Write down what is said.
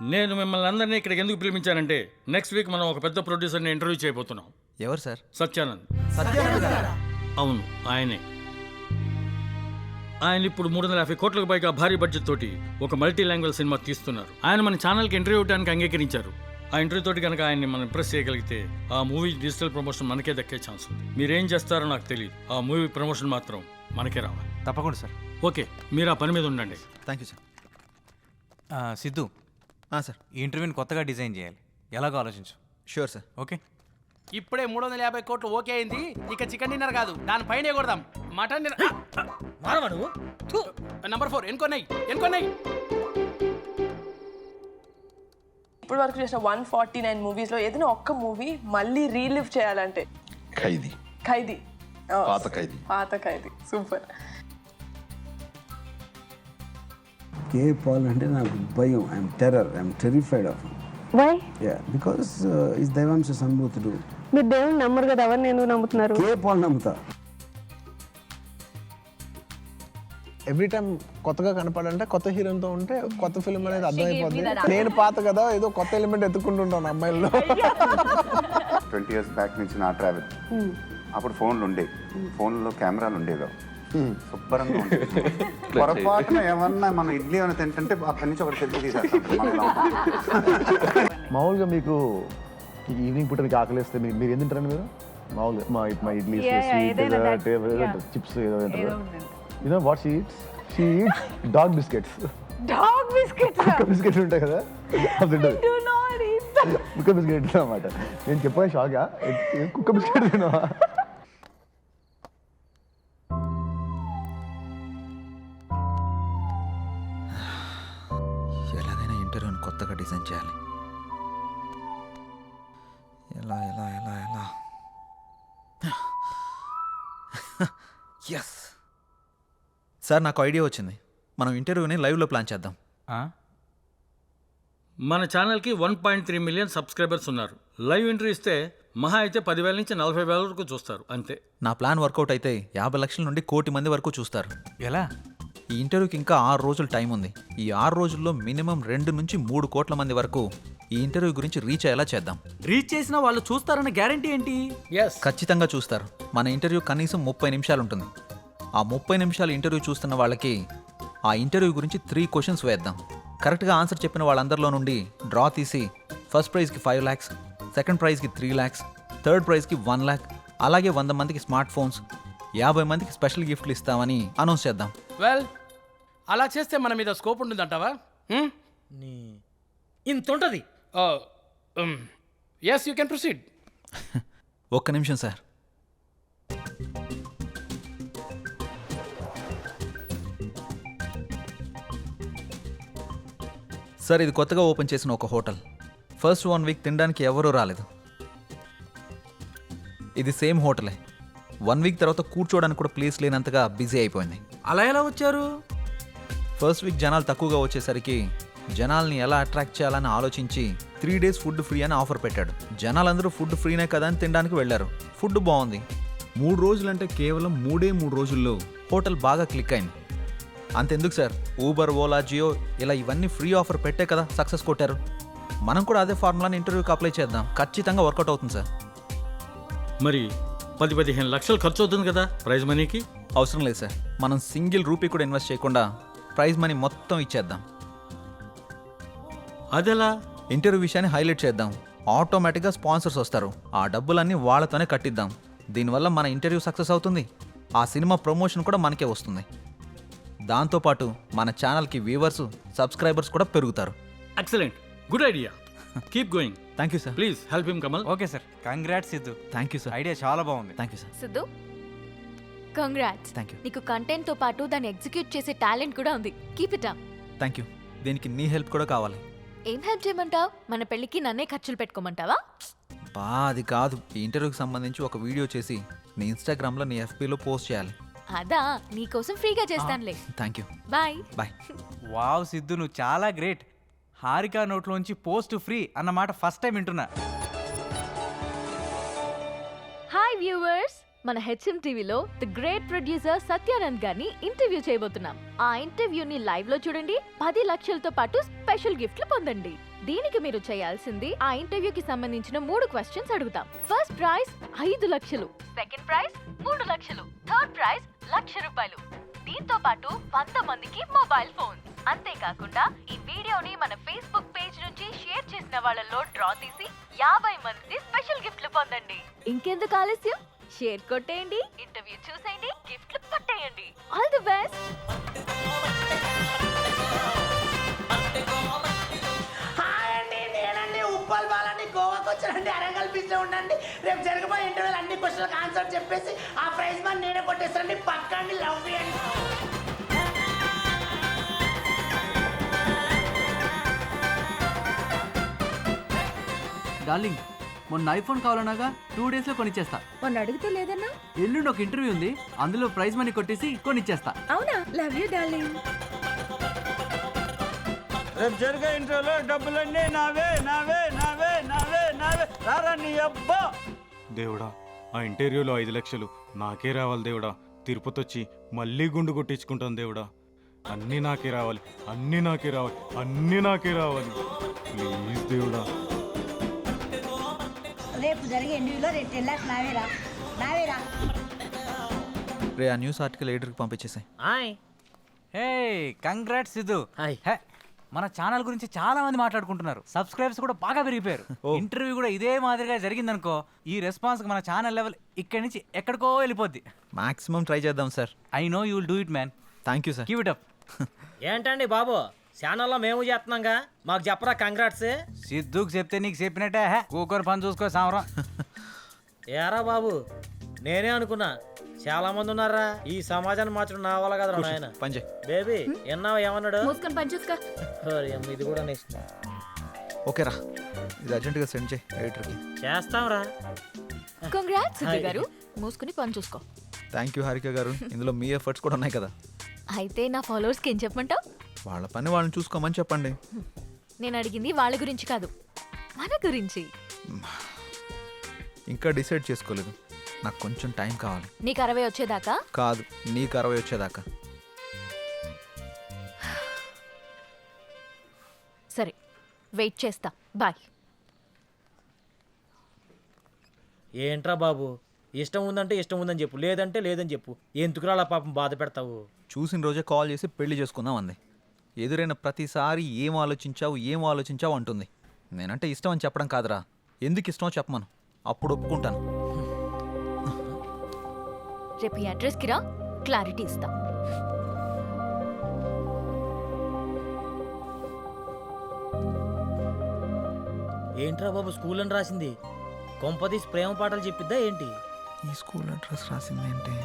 నేను మిమ్మల్ని అందరినీ ఇక్కడికి ఎందుకు పిలిపించానంటే నెక్స్ట్ వీక్ మనం ఒక పెద్ద ప్రొడ్యూసర్ని ఇంటర్వ్యూ చేయబోతున్నాం. ఎవరు సార్? సత్యానంద్. సత్యానంద్? అవును, ఆయనే. ఆయన ఇప్పుడు 350 కోట్లకు పైగా భారీ బడ్జెట్ తోటి ఒక మల్టీ లాంగ్వేజ్ సినిమా తీస్తున్నారు. ఆయన మన ఛానల్కి ఇంటర్వ్యూ ఇవ్వడానికి అంగీకరించారు. ఆ ఇంటర్వ్యూ తోటి కనుక ఆయన్ని మనం ఇంప్రెస్ చేయగలిగితే ఆ మూవీ డిజిటల్ ప్రమోషన్ మనకే దక్కే ఛాన్స్ ఉంది. మీరేం చేస్తారో నాకు తెలియదు, ఆ మూవీ ప్రమోషన్ మాత్రం మనకే రావాలి. తప్పకుండా సార్. ఓకే, మీరు ఆ పని మీద ఉండండి. Thank you sir. Siddhu, sir ఈ ఇంటర్వ్యూని కొత్తగా డిజైన్ చేయాలి. ఎలాగో ఆలోచించు. Sure sir. ఓకే. ఇప్పుడే 350 కోట్లు ఓకే అయింది. ఇక చికెన్ డిన్నర్ కాదు, దానిపైనే కొడదాం. Mutton dinner. నంబర్ 4 ఎన్కొన్నాయి. ఇప్పుడు వరకు చేసిన 149 మూవీస్ లో ఏదైనా ఒక్క మూవీ మళ్ళీ రీలివ్ చేయాలంటే ఖైదీ. పాత ఖైదీ. సూపర్. కే పాల్ అంటే నాకు భయం. I'm terrified of him. Why? Yeah, because is దైవాంశ సంభూతుడు. మీరు దేవుని నమ్మరు కదా, ఎవరిని ఎందుకు నమ్ముతున్నారు? కే పాల్ నమ్ముతా. ఎవ్రీ టైం కొత్తగా కనపడాలంటే కొత్త హీరోతో ఉంటే కొత్త ఫిల్మ్ అనేది అర్థమైపోద్ది. నేను పాత కదా, ఏదో కొత్త ఎలిమెంట్ ఎత్తుకుంటుంటాను అమ్మాయిల్లో. 20 years బ్యాక్ నుంచి నా ట్రావెల్. అప్పుడు ఫోన్లు ఉండేవి, ఫోన్లో కెమెరాలు ఉండేవి. శుభ్రంగా ఉండేది. పొరపాటున ఏమన్నా మనం ఇడ్లీ ఏమైనా తింటుంటే అక్కడి నుంచి ఒకటి సెల్ఫీ తీసేస్తాం. మామూలుగా మీకు ఈవినింగ్ పూట మీకు ఆకలిస్తే మీరు ఏం తింటారండి? మీరు మామూలుగా మా ఇడ్లీ, చిప్స్ ఏదో తింటారు. You know what she eats? She eats dog biscuits. Dog biscuits? కుక్క బిస్కెట్స్ ఉంటాయి కదా, అది తింటది. Do not eat that. కుక్క బిస్కెట్ అన్నమాట. నేను చెప్పగా షాకా, కుక్క బిస్కెట్ తినవా? ఎలాగైనా ఇంటర్వ్యూని కొత్తగా డిజైన్ చేయాలి. ఎలా ఎలా ఎలా ఎలా ఎస్ సార్, నాకు ఐడియా వచ్చింది. మనం ఇంటర్వ్యూని లైవ్లో ప్లాన్ చేద్దాం. మన ఛానల్కి 1.3 మిలియన్ సబ్స్క్రైబర్స్ ఉన్నారు. లైవ్ ఇంటర్వ్యూ ఇస్తే మహా అయితే 10,000 నుంచి 40,000 వరకు చూస్తారు, అంతే. నా ప్లాన్ వర్కౌట్ అయితే 50 లక్షల నుండి 1 కోటి మంది వరకు చూస్తారు. ఎలా? ఈ ఇంటర్వ్యూకి ఇంకా 6 రోజులు టైం ఉంది. ఈ 6 రోజుల్లో మినిమం 2 నుంచి 3 కోట్ల మంది వరకు ఈ ఇంటర్వ్యూ గురించి రీచ్ అయ్యేలా చేద్దాం. రీచ్ చేసిన వాళ్ళు చూస్తారన్న గ్యారంటీ ఏంటి? ఖచ్చితంగా చూస్తారు. మన ఇంటర్వ్యూ కనీసం 30 నిమిషాలు ఉంటుంది. ఆ 30 నిమిషాలు ఇంటర్వ్యూ చూస్తున్న వాళ్ళకి ఆ ఇంటర్వ్యూ గురించి 3 క్వశ్చన్స్ వేద్దాం. కరెక్ట్గా ఆన్సర్ చెప్పిన వాళ్ళందరిలో నుండి డ్రా తీసి ఫస్ట్ ప్రైజ్కి 5 lakhs, సెకండ్ ప్రైజ్కి 3 lakhs, థర్డ్ ప్రైజ్కి 1 lakh, అలాగే 100 మందికి స్మార్ట్ ఫోన్స్, 50 మందికి స్పెషల్ గిఫ్ట్లు ఇస్తామని అనౌన్స్ చేద్దాం. వెల్, అలా చేస్తే మన మీద స్కోప్ ఉంటుందంటావా? ఇంత ఉంటుంది. Yes, you can proceed. ఒక్క నిమిషం సార్. సార్, ఇది కొత్తగా ఓపెన్ చేసిన ఒక హోటల్. ఫస్ట్ 1 వీక్ తినడానికి ఎవరూ రాలేదు. ఇది సేమ్ హోటలే. 1 వీక్ తర్వాత కూర్చోవడానికి కూడా ప్లేస్ లేనంతగా బిజీ అయిపోయింది. అలా ఎలా వచ్చారు? ఫస్ట్ వీక్ జనాలు తక్కువగా వచ్చేసరికి జనాల్ని ఎలా అట్రాక్ట్ చేయాలని ఆలోచించి 3 days ఫుడ్ ఫ్రీ అని ఆఫర్ పెట్టాడు. జనాలందరూ ఫుడ్ ఫ్రీనే కదా అని తినడానికి వెళ్ళారు. ఫుడ్ బాగుంది. 3 రోజులంటే కేవలం 3 రోజుల్లో హోటల్ బాగా క్లిక్ అయింది. అంతెందుకు సార్, ఊబర్, ఓలా, జియో ఇలా ఇవన్నీ ఫ్రీ ఆఫర్ పెట్టే కదా సక్సెస్ కొట్టారు. మనం కూడా అదే ఫార్ములాని ఇంటర్వ్యూకి అప్లై చేద్దాం. ఖచ్చితంగా వర్కౌట్ అవుతుంది సార్. మరి 10-15 లక్షలు ఖర్చు అవుతుంది కదా ప్రైజ్ మనీకి? అవసరం లేదు సార్. మనం సింగిల్ రూపీ కూడా ఇన్వెస్ట్ చేయకుండా ప్రైజ్ మనీ మొత్తం ఇచ్చేద్దాం. అదెలా? ఇంటర్వ్యూ విషయాన్ని హైలైట్ చేద్దాం. ఆటోమేటిక్గా స్పాన్సర్స్ వస్తారు. ఆ డబ్బులన్నీ వాళ్ళతోనే కట్టిద్దాం. దీనివల్ల మన ఇంటర్వ్యూ సక్సెస్ అవుతుంది. ఆ సినిమా ప్రమోషన్ కూడా మనకే వస్తుంది. దాంతోపాటు మన ఛానల్కి వ్యూవర్స్, సబ్స్క్రైబర్స్ కూడా పెరుగుతారు. Excellent, good idea. Keep going. Thank you sir. Please help him Kamal. Okay sir. Congrats Siddhu. Thank you sir. Idea చాలా బాగుంది. Thank you sir. Siddhu, congrats. Thank you. నీకు కంటెంట్తో పాటు దాన్ని ఎగ్జిక్యూట్ చేసే టాలెంట్ కూడా ఉంది. Keep it up. Thank you. దీనికి నీ హెల్ప్ కూడా కావాలి. ఏం హెల్ప్ చేయమంటావు? మన పెళ్ళికి నన్నే ఖర్చులు పెట్టుకోమంటావా? అది కాదు. ఈ ఇంటర్వ్యూకి సంబంధించి ఒక వీడియో చేసి నీ ఇన్స్టాగ్రామ్లో, నీ ఎఫ్బీలో పోస్ట్ చేయాలి. అదా, నీకోసం ఫ్రీగా చేస్తానులే. Thank you. Bye bye. Wow Siddhu, నువ్వు చాలా గ్రేట్. హారికా నోట్లోంచి పోస్ట్ ఫ్రీ అన్నమాట ఫస్ట్ టైం వింటున్నా. హాయ్ వ్యూవర్స్, మన హెచ్ఎం టీవీలో ది గ్రేట్ ప్రొడ్యూసర్ సత్యానంద్ గారిని ఇంటర్వ్యూ చేయబోతున్నాం. ఆ ఇంటర్వ్యూని లైవ్ లో చూడండి, 10 లక్షలతో పాటు స్పెషల్ గిఫ్ట్లు పొందండి. దీనికి మీరు చేయాల్సింది ఆ ఇంటర్వ్యూకి సంబంధించిన 3 క్వశ్చన్స్ అడుగుతాం. ఫస్ట్ ప్రైజ్ 5 లక్షలు, సెకండ్ ప్రైజ్ 3 లక్షలు, థర్డ్ ప్రైజ్ ₹1,00,000. దీంతో పాటు 100 మందికి మొబైల్ ఫోన్. అంతేకాకుండా ఈ వీడియోని మన ఫేస్బుక్ పేజ్ నుంచి షేర్ చేసిన వాళ్ళలో డ్రా తీసి 50 మంది స్పెషల్ గిఫ్ట్లు పొందండి. ఇంకెందుకు ఆలస్యం, షేర్ కొట్టేయండి, ఇంటర్వ్యూ చూసేయండి, గిఫ్ట్లు పట్టేయండి. All the best. నేనండి ఉప్పల్ బాలండి, గోవాకి వచ్చానండి. అరంగల్ బీచ్ లో ఉండండి. రేపు జరగబోయే ఇంటర్వ్యూలు అన్ని క్వశ్చన్లకు ఆన్సర్ చెప్పేసి ఆ ప్రైజ్ మనీ నేనే కొట్టేస్తానండి. పక్కండి, లవ్ చేయండి. డార్లింగ్, మొన్న ఐఫోన్ కావాలన్నాగా 2 days లో కొనిచ్చేస్తా. మొన్న అడిగితే లేదన్నా. ఎల్లుండి ఒక ఇంటర్వ్యూ ఉంది, అందులో ప్రైజ్ మనీ కొట్టేసి కొనిచ్చేస్తా. అవునా, లవ్ యూ డార్లింగ్. రేపు జరిగే ఇంటర్వ్యూలో డబ్బులన్నీ నావే నావే నావే నావే నావే రారా నీ అబ్బా. దేవుడా, ఆ ఇంటర్వ్యూలో 5 లక్షలు నాకే రావాలి దేవుడా. తిరుపతి వచ్చి మళ్ళీ గుండు కొట్టించుకుంటాను దేవుడా. అన్నీ నాకే రావాలి, అన్నీ నాకే రావాలి, అన్నీ నాకే రావాలి. ప్లీజ్ దేవుడా. రేపు జరిగే ఇంటర్వ్యూలో 10 lakhs నావేరా నావేరా. రే ఆ న్యూస్ ఆర్టికల్ ఎడిటర్కి పంపించేసాయి. హే, కంగ్రాట్స్ సిద్ధు. హే, మన ఛానల్ గురించి చాలా మంది మాట్లాడుకుంటున్నారు. సబ్స్క్రైబర్స్ కూడా బాగా పెరిగిపోయారు. ఇంటర్వ్యూ కూడా ఇదే మాదిరిగా జరిగిందనుకో, ఈ రెస్పాన్స్ మన ఛానల్ లెవెల్ ఇక్కడి నుంచి ఎక్కడికో వెళ్ళిపోద్ది. మాక్సిమం ట్రై చేద్దాం sir. I know you will do it man. Thank you sir. Keep it up. ఏంటండి బాబు, ఛానల్లో మేము చేస్తున్నాంగా, మాకు చెప్పరా కంగ్రాట్స్. సిద్ధుకు చెప్తే నీకు చెప్పినట్టే. కూకొని పని చూసుకో సామరం. ఏరా బాబు, నేనే అనుకున్నా చాలా మంది ఉన్నారా ఈ సమాజాన్ని మార్చడం నా వల్ల కదా నాయన. పంచే బేబీ ఎన్నావా ఏమన్నాడు? మూసుకొని పని చూసుకో. ఇది కూడా నెక్స్ట్ ఓకే రా, ఇది అర్జెంటుగా సెండ్ చేయి ఎడిటర్కి. చేస్తాంరా. కంగ్రాట్స్ సిద్ధు గారు, మూసుకుని పని చూసుకో. థ్యాంక్ యూ హారిక గారు, ఇందులో మీ ఎఫర్ట్స్ కూడా ఉన్నాయి కదా. అయితే నా ఫాలోవర్స్కి ఏం చెప్పమంటావు? వాళ్ళ పని వాళ్ళని చూసుకోమని చెప్పండి. నేను అడిగింది వాళ్ళ గురించి కాదు, మన గురించి. ఇంకా డిసైడ్ చేసుకోలేదు, నాకు కొంచెం టైం కావాలి. నీకు 60 వచ్చేదాకా కాదు, నీకు 60 వచ్చేదాకా. సరే, వెయిట్ చేస్తా. బాయ్. ఏంట్రా బాబు, ఇష్టం ఉందంటే ఇష్టం ఉందని చెప్పు, లేదంటే లేదని చెప్పు. ఎందుకురా అలా పాపం బాధ పెడతావు? చూసిన రోజే కాల్ చేసి పెళ్లి చేసుకుందాం అంది. ఎదురైన ప్రతిసారి ఏం ఆలోచించావు అంటుంది. నేనంటే ఇష్టం అని చెప్పడం కాదురా, ఎందుకు ఇష్టమో చెప్పమను, అప్పుడు ఒప్పుకుంటాను. రేపు ఈ అడ్రస్కి రా, క్లారిటీ ఇస్తా. ఏంట్రా బాబు, స్కూల్ అని రాసింది. కొంపదీసి ప్రేమ పాటలు చెప్పిద్దా ఏంటి? ఈ స్కూల్ అడ్రస్ రాసిందేంటి?